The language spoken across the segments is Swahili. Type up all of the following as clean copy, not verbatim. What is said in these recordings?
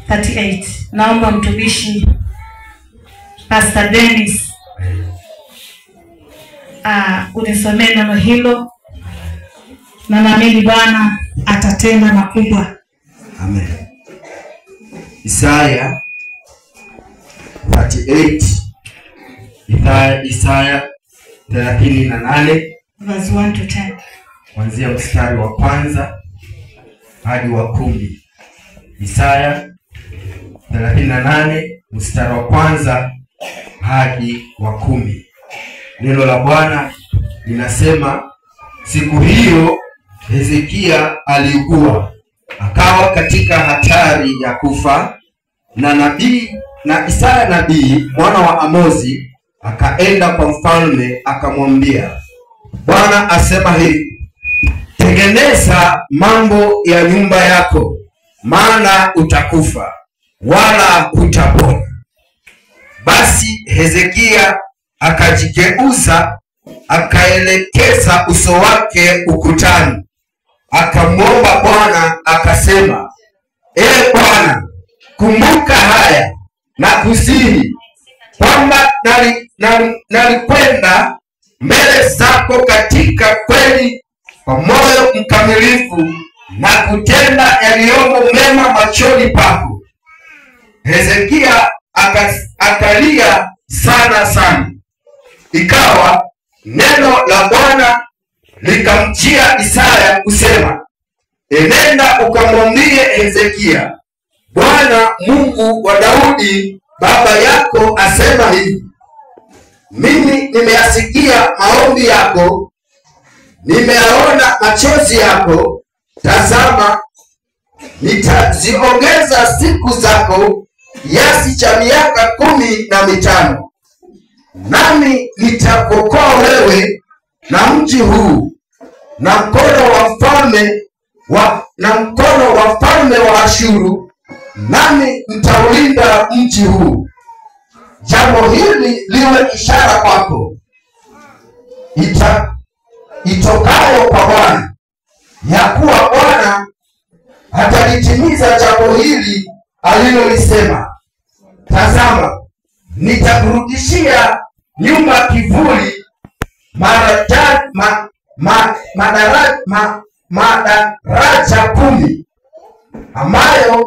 38. Naomba mtumishi Pastor Dennis unisomee neno hilo, na naamini Bwana atatenda makubwa. Amen. Isaya 38, Isaya 38 verse 1 to 10. kuanzia mstari wa kwanza hadi wa 10. Isaya 38 mstari wa kwanza hadi wa 10. Neno la Bwana linasema, siku hiyo Hezekia aliugua, akawa katika hatari ya kufa, na Isaya nabii mwana wa Amozi akaenda kwa mfalme akamwambia, Bwana asema hivi, tengeneza mambo ya nyumba yako, maana utakufa wala hutapona. Basi Hezekia akajigeuza, akaelekeza uso wake ukutani, akamwomba Bwana akasema, Ee Bwana, kumbuka haya na kusihi kwamba nalikwenda mbele zako katika kweli kwa moyo mkamilifu na kutenda yaliyomo mema machoni pako. Hezekia akalia sana. Ikawa neno la Bwana likamjia Isaya kusema, enenda ukamwambie Hezekia, Bwana Mungu wa Daudi baba yako asema hivi, mimi nimeyasikia maombi yako, nimeyaona machozi yako. Tazama, nitaziongeza siku zako kiasi cha miaka 15, nami nitakuokoa wewe na mji huu na mkono wa mfalme wa Ashuru, nami nitaulinda mji huu. Jambo hili liwe ishara kwako itokayo kwa Bwana, ya kuwa Bwana atalitimiza jambo hili alilolisema. Tazama, nitakurudishia nyumba kivuli madaraja 10 ambayo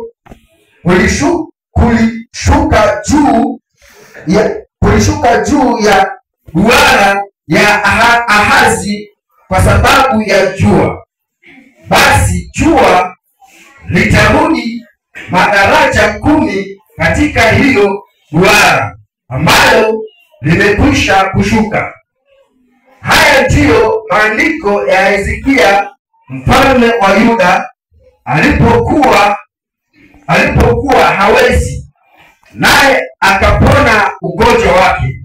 kulishuka juu ya duara ya Ahazi kwa sababu ya jua. Basi jua litarudi madaraja 10 katika hiyo duara ambayo limekwisha kushuka. Haya ndiyo maandiko ya Hezekia mfalme wa Yuda alipokuwa hawezi, naye akapona ugonjwa wake.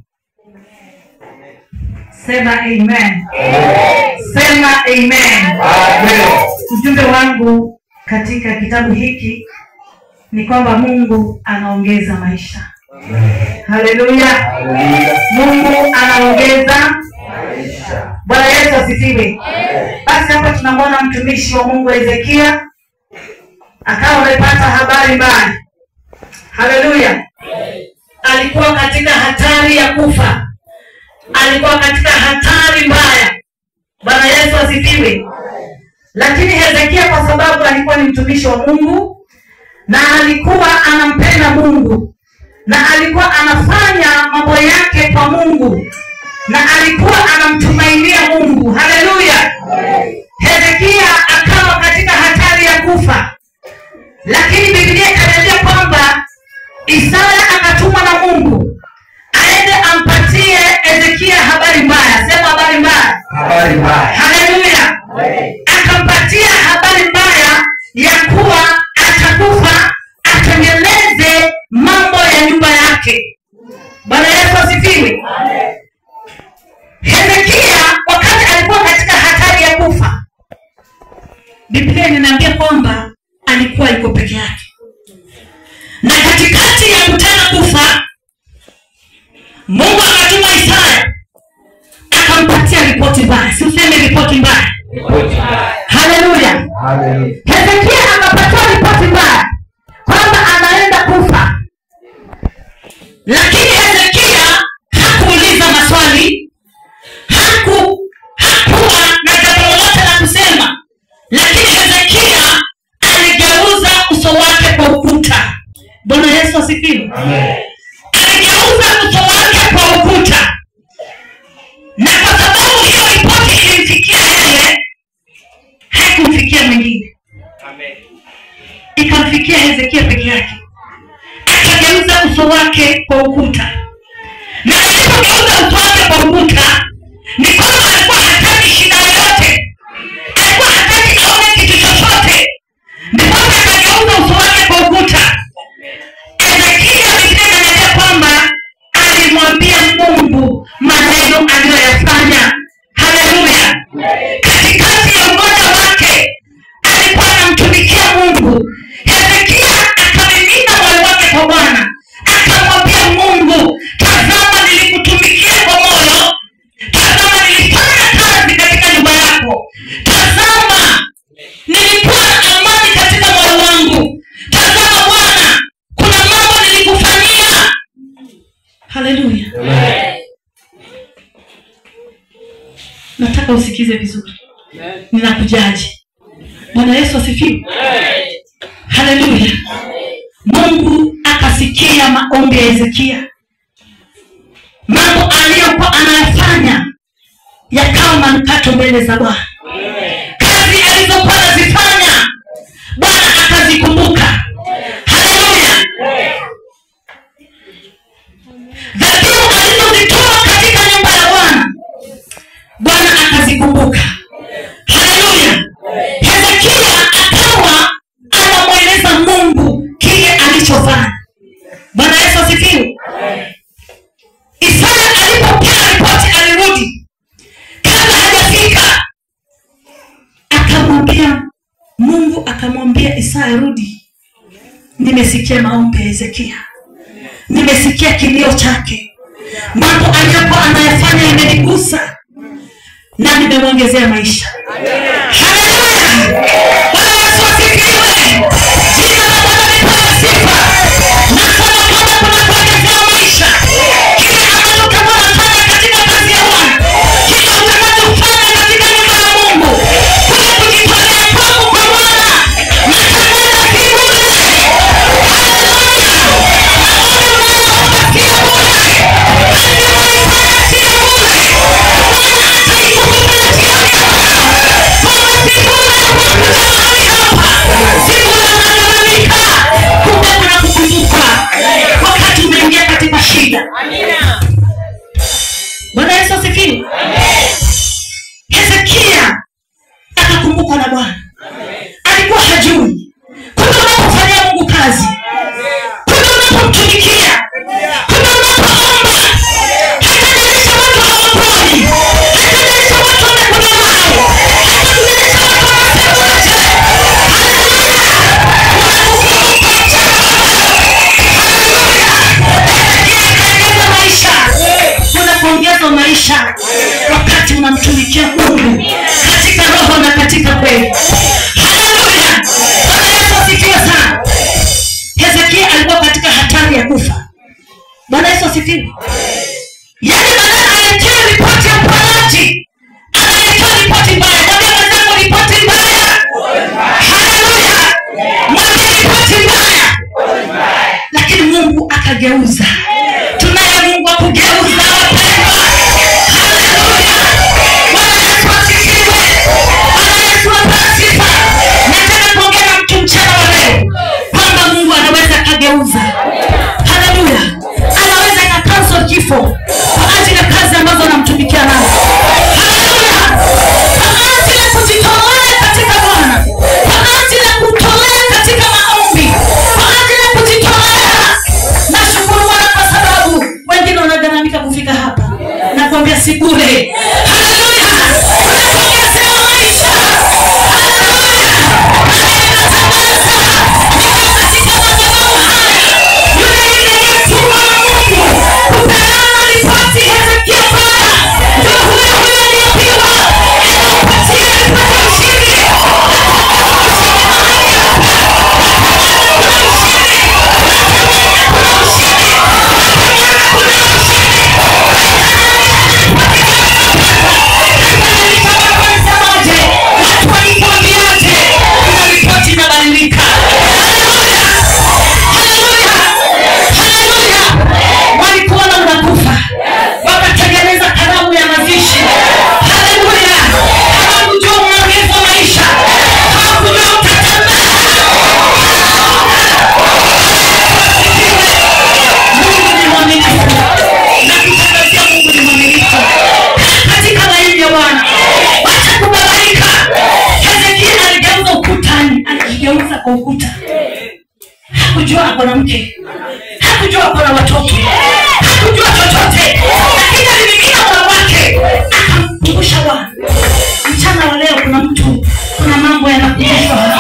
Sema amen. Sema amen. Amen. Ujumbe wangu katika kitabu hiki ni kwamba Mungu anaongeza maisha. Haleluya. Mungu anaongeza maisha. Bwana Yesu asifiwe. Basi hapa tunamwona mtumishi wa Mungu Hezekia akawa amepata habari mbaya. Haleluya. Alikuwa katika hatari ya kufa. Alikuwa katika hatari mbaya. Bwana Yesu asifiwe. Lakini Hezekia, kwa sababu alikuwa ni mtumishi wa Mungu na alikuwa anampenda Mungu na alikuwa anafanya mambo yake kwa Mungu na alikuwa anamtumainia Mungu. Haleluya. Hezekia akawa katika hatari ya kufa, lakini Biblia inaniambia kwamba Isaya akatumwa na Mungu aende ampatie Hezekia habari mbaya. Sema habari mbaya. Habari mbaya. Haleluya. Akampatia habari mbaya ya kuwa atakufa, atengeneze mambo ya nyumba yake. Bwana Yesu asifiwe. Hezekia wakati alikuwa katika hatari ya kufa, Biblia inaniambia kwamba alikuwa yuko peke yake, na katikati ya kutaka kufa Mungu akatuma Isaya akampatia ripoti mbaya. Si useme ripoti mbaya. Haleluya. Hezekia akapata ripoti mbaya kwamba anaenda Lakini Hezekia hakuuliza maswali, hakuwa na jambo lolote la kusema, lakini Hezekia aligeuza uso wake kwa ukuta. Bwana Yesu asifiwe. Amen. Aligeuza uso wake kwa ukuta, na kwa sababu hiyo ripoti ilimfikia yeye, haikumfikia mwingine. Amen. Ikamfikia Hezekia peke yake. Akageuza uso wake kwa ukuta, na alipogeuza uso wake kwa ukuta ni kwamba alikuwa hataki shida yoyote, alikuwa hataki aone kitu chochote, ndipo akageuza uso wake kwa ukuta. Hezekia alisema kwamba alimwambia Mungu maneno aliyoyafanya. Haleluya. Katikati ya ugonjwa wake alikuwa anamtumikia Mungu. Hezekia akamimina moyo wake kwa Bwana, akamwambia Mungu, tazama nilikutumikia kwa moyo, tazama nilifanya kazi katika nyumba yako, tazama nilikuwa na amani katika moyo wangu, tazama Bwana kuna mambo nilikufanyia. Haleluya. Nataka usikize vizuri, ninakujaji. Bwana Yesu asifiwe. Haleluya. Mungu akasikia maombi ya Hezekia. Mambo aliyokuwa anayafanya yakawa manukato mbele za Bwana. Kazi alizokuwa anazifanya Bwana akazikumbuka. Haleluya. Dhabihu alizozitoa katika nyumba ya Bwana, Bwana akazikumbuka. Haleluya. Hezekia akawa anamweleza Mungu kile alichofanya. Bwana Yesu asifiwe. Isaya alipokea ripoti alirudi, kabla hajafika akamwambia Mungu, akamwambia Isaya, rudi, nimesikia maombi ya Hezekia, nimesikia kilio chake, mambo aliyokuwa anayafanya yamenigusa na nimemwongezea maisha. Haleluya. Bwana Yesu asifiwe. Jina la Bwana lipewe sifa. Nasema kama kuna kuongezea maisha, kile ambacho kama unafanya katika kazi ya Bwana, kile unachofanya katika nyumba ya Mungu, kule kujitolea kwako kwa Bwana, natangaza kiburi. Haleluya. Naona wakati umeingia katika shida. Bwana Yesu asifiwe. Hezekia akakumbuka na Bwana. Alikuwa hajui kumbe unapofanyia Mungu kazi, kumbe unapomtumikia, kumbe unapoomba, hatajalisha watu hawaponi, hatajalisha watu wamekudharau, hatajalisha watu wanasemaje. Unapoongeza maisha wakati unamtumikia Mungu katika roho na katika kweli. Haleluya. Bwana Yesu asifiwe sana. Hezekia alikuwa katika hatari ya kufa. Bwana Yesu asifiwe. Yaani baada aletea ripoti ya uponaji, analetea ripoti mbaya. Mwambie mwenzako ripoti mbaya. Haleluya. Mwambie ripoti mbaya. Lakini Mungu akageuza. Tunaye Mungu wa kugeuza wapendwa. Haleluya. Bwana Yesu asifiwe. Bwana Yesu asifiwe. Nataka kuongea na mtu mchana wa leo kwamba Mungu anaweza kageuza. Haleluya. Anaweza kakansel kifo kwa ajili ya kazi ambazo anamtumikia nazo. Haleluya. Kwa ajili ya kujitolea katika Bwana, kwa ajili ya kutolea katika maombi, kwa ajili ya kujitolea. Nashukuru Bwana kwa sababu wengine wanagharamika kufika hapa. Nakwambia si bure. Haleluya. Unaongezea maisha. Haleluya. Natangaza niko katika madhabahu haya, yule mtu wa Mungu kupeana ripoti Hezekia baya, ndio huyo aliyepiwa, anapatia ripoti ushindi. Kuna ushindi. hakujua ako na mke, hakujua ako na watoto, hakujua chochote, lakini alimimina moyo wake akamkumbusha Bwana. Mchana wa leo kuna mtu, kuna mambo yanakumbushwa.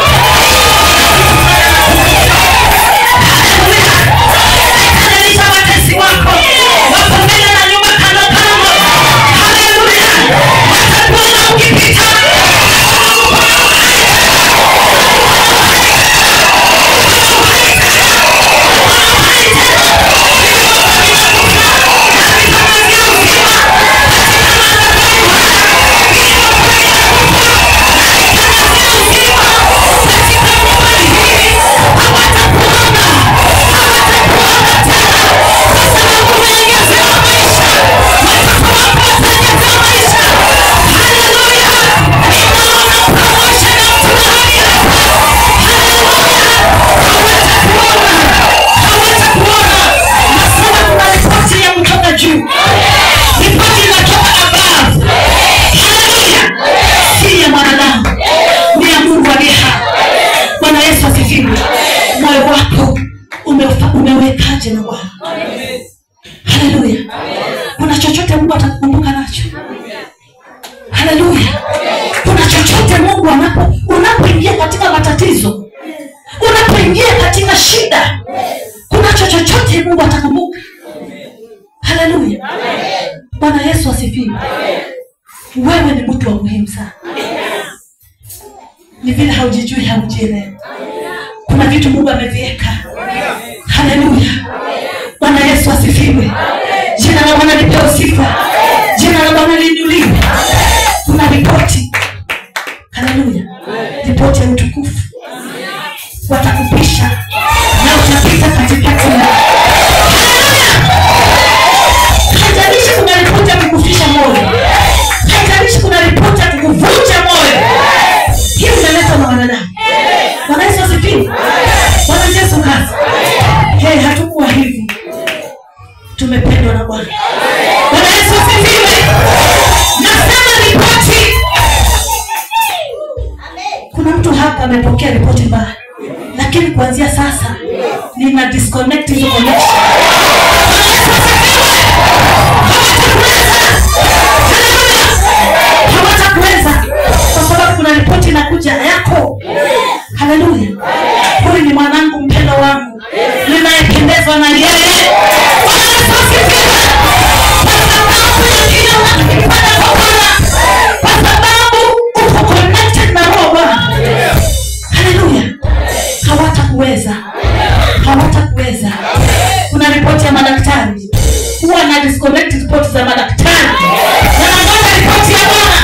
Umewekaje na Bwana? Haleluya. Kuna chochote Mungu atakukumbuka nacho? Haleluya. Kuna chochote Mungu unapoingia katika matatizo, unapoingia katika shida, kuna chochote Mungu atakumbuka. Haleluya. Bwana Yesu asifiwe. Wewe ni mtu wa muhimu sana. Ni vile haujijui, haujielewi. Kuna vitu Mungu ameviweka. Haleluya. Bwana Yesu asifiwe. Jina la Bwana lipewe sifa. Jina la Bwana liinuliwe. Kuna ripoti. Haleluya. Ripoti ya utukufu. Watakupisha na utapita katikati yao. Haijalishi kuna ripoti ya kukufisha moyo, haijalishi kuna ripoti ya kukuvunja moyo, hiyo inaletwa na wanadamu. Bwana Yesu asifiwe. Bwana Yesu kazi. Hatukuwa hivi. Tumependwa na Bwana. Bwana Yesu asifiwe. Nasema ripoti. Kuna mtu hapa amepokea ripoti mbaya, lakini kuanzia sasa nina disconnect hizo connection. Hawatakuweza kwa sababu kuna ripoti inakuja yako. Haleluya. Huyu ni mwanangu mpendwa wangu, ninayependezwa na yeye. Kwa sababu uko connected na Roho Bwana. Haleluya. Hawatakuweza. Hawatakuweza. Kuna ripoti ya madaktari. Huwa na disconnect ripoti za madaktari. Na naona ripoti ya Bwana.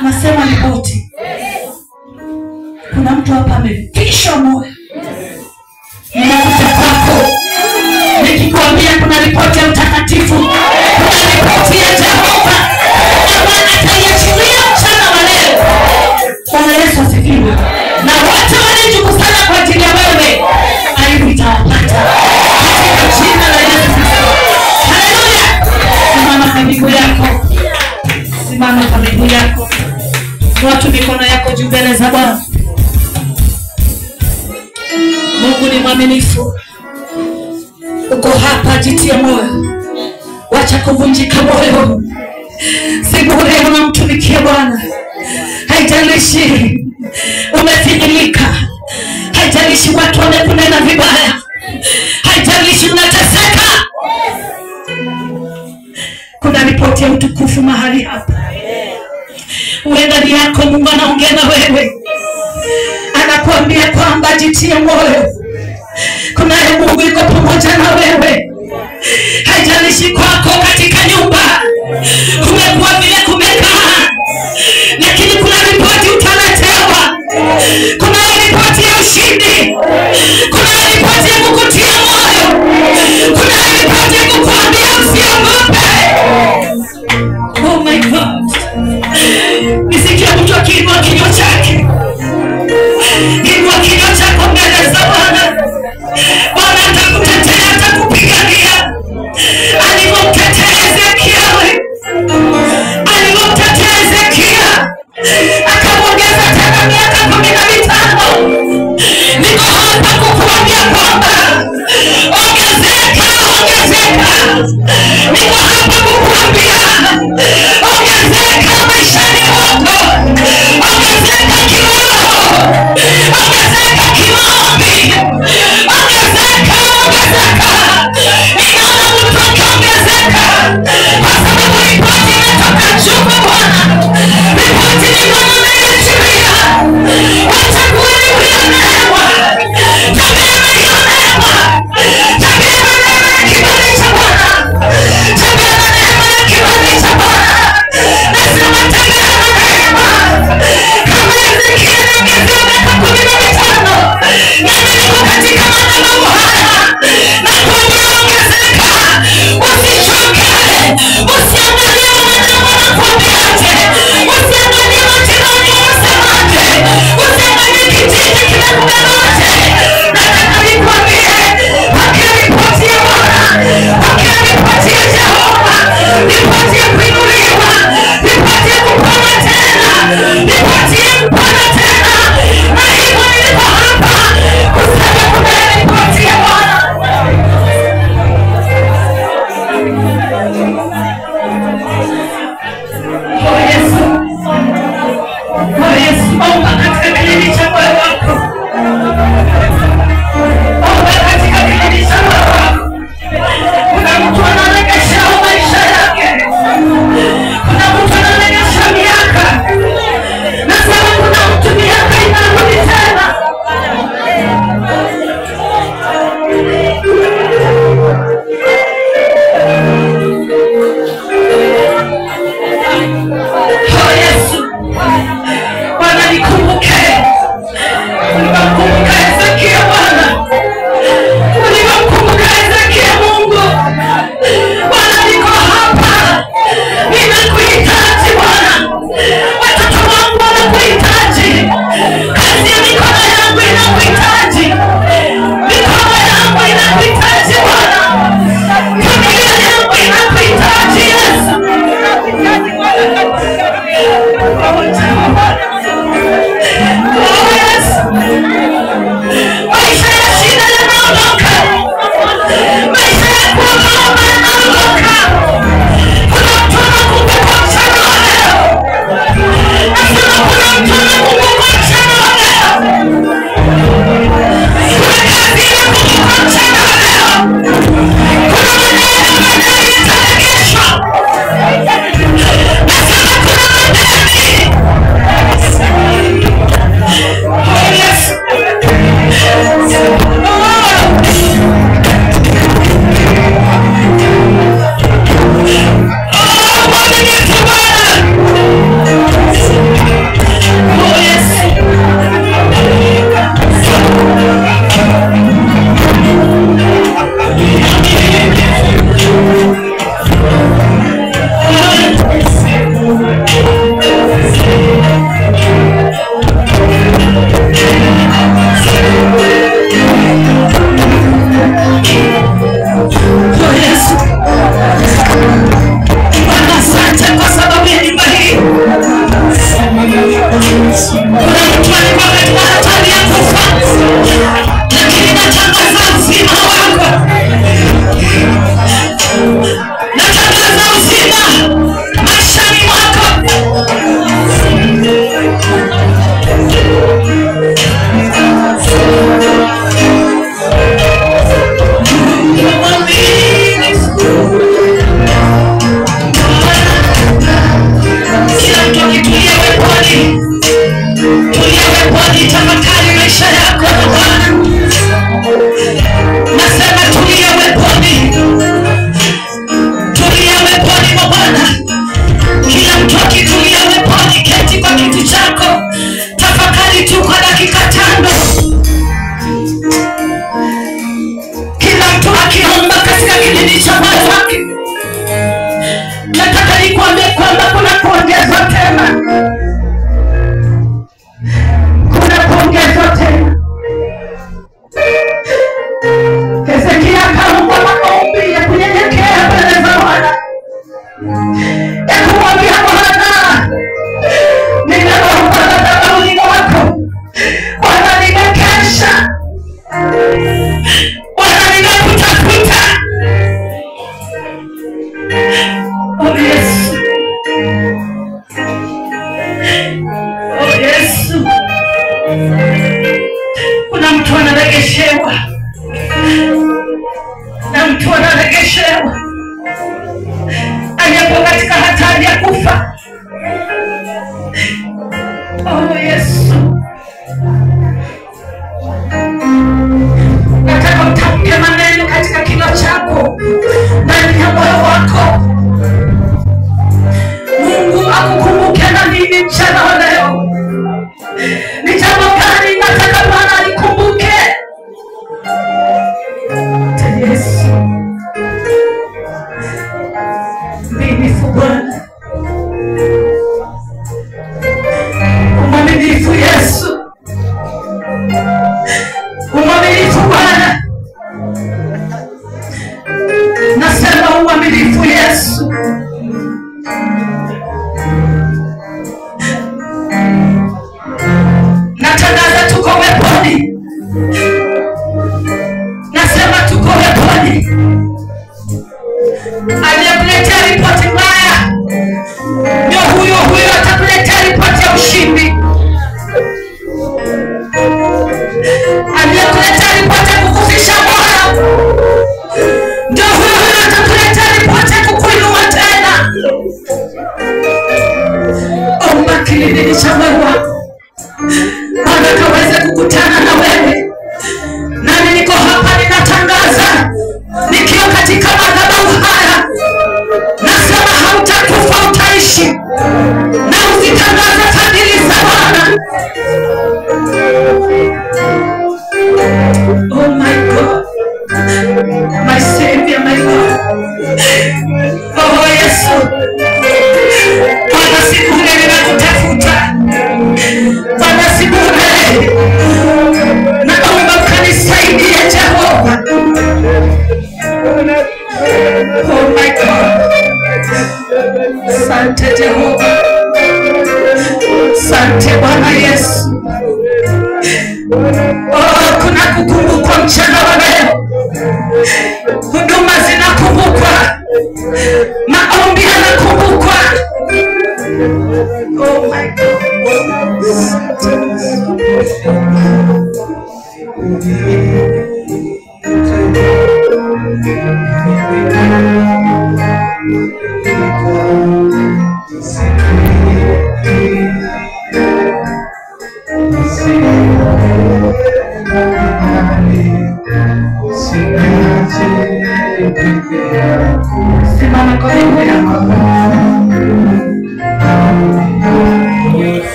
Nasema ripoti. Kuna mtu hapa amefishwa moyo. Ninakuja kwako nikikwambia kuna ripoti ya utakatifu, kuna ripoti ya Jehova ambaye ataiachilia mchana wa leo. Bwana Yesu asifiwe. Na wote wanaojikusanya kwa ajili ya wewe, aibu itawapata katika jina la Yesu Kristo. Haleluya. Simama kwa miguu yako. Simama kwa miguu yako. Watu mikono yako juu mbele za Bwana. Mungu ni mwaminifu. Uko hapa, jitie moyo. Wacha kuvunjika moyo. Si bure unamtumikia Bwana. Haijalishi umefinyilika, haijalishi watu wamekunena vibaya, haijalishi unateseka. Kuna ripoti ya utukufu mahali hapa. Uenda ni yako. Mungu anaongea na wewe, anakuambia kwamba jitie moyo. Kunaye Mungu yuko pamoja na wewe. Haijalishi kwako katika nyumba kumekuwa vile kumekaa, lakini kuna ripoti utaletewa. Kuna ripoti ya ushindi, kuna ripoti ya kukutia moyo, kuna ripoti ya kukuambia usiogope. Oh my God. Nisikia mtu akiinua kinywa chake. Inua kinywa chako mbele za Bwana. Bwana atakutetea, atakupigania. Alivyomtetea Ezekiel, alivyomtetea Ezekiel,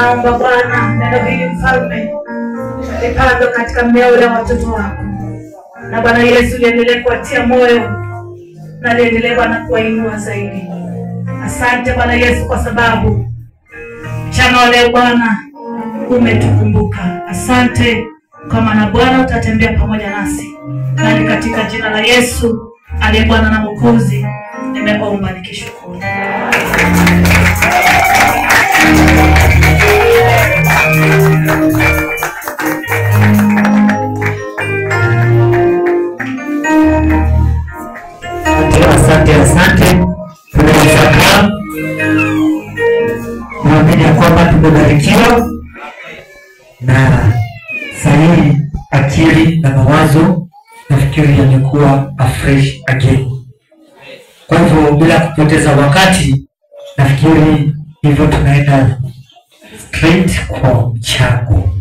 naomba Bwana neno hili mfalme lipandwe katika mioyo ya watoto wako, na Bwana Yesu liendelee kuwatia moyo na liendelee Bwana kuwainua zaidi. Asante Bwana Yesu kwa sababu mchana wa leo Bwana umetukumbuka. Asante kwa maana Bwana utatembea pamoja nasi, na ni katika jina la Yesu aliye Bwana na Mwokozi nimeomba nikishukuru. Asante. Tunaweza kaa. Naamini kwamba tumebarikiwa na sahihi, akili na mawazo nafikiri yamekuwa afresh again. Kwa hivyo bila kupoteza wakati, nafikiri hivyo tunaenda straight kwa mchango.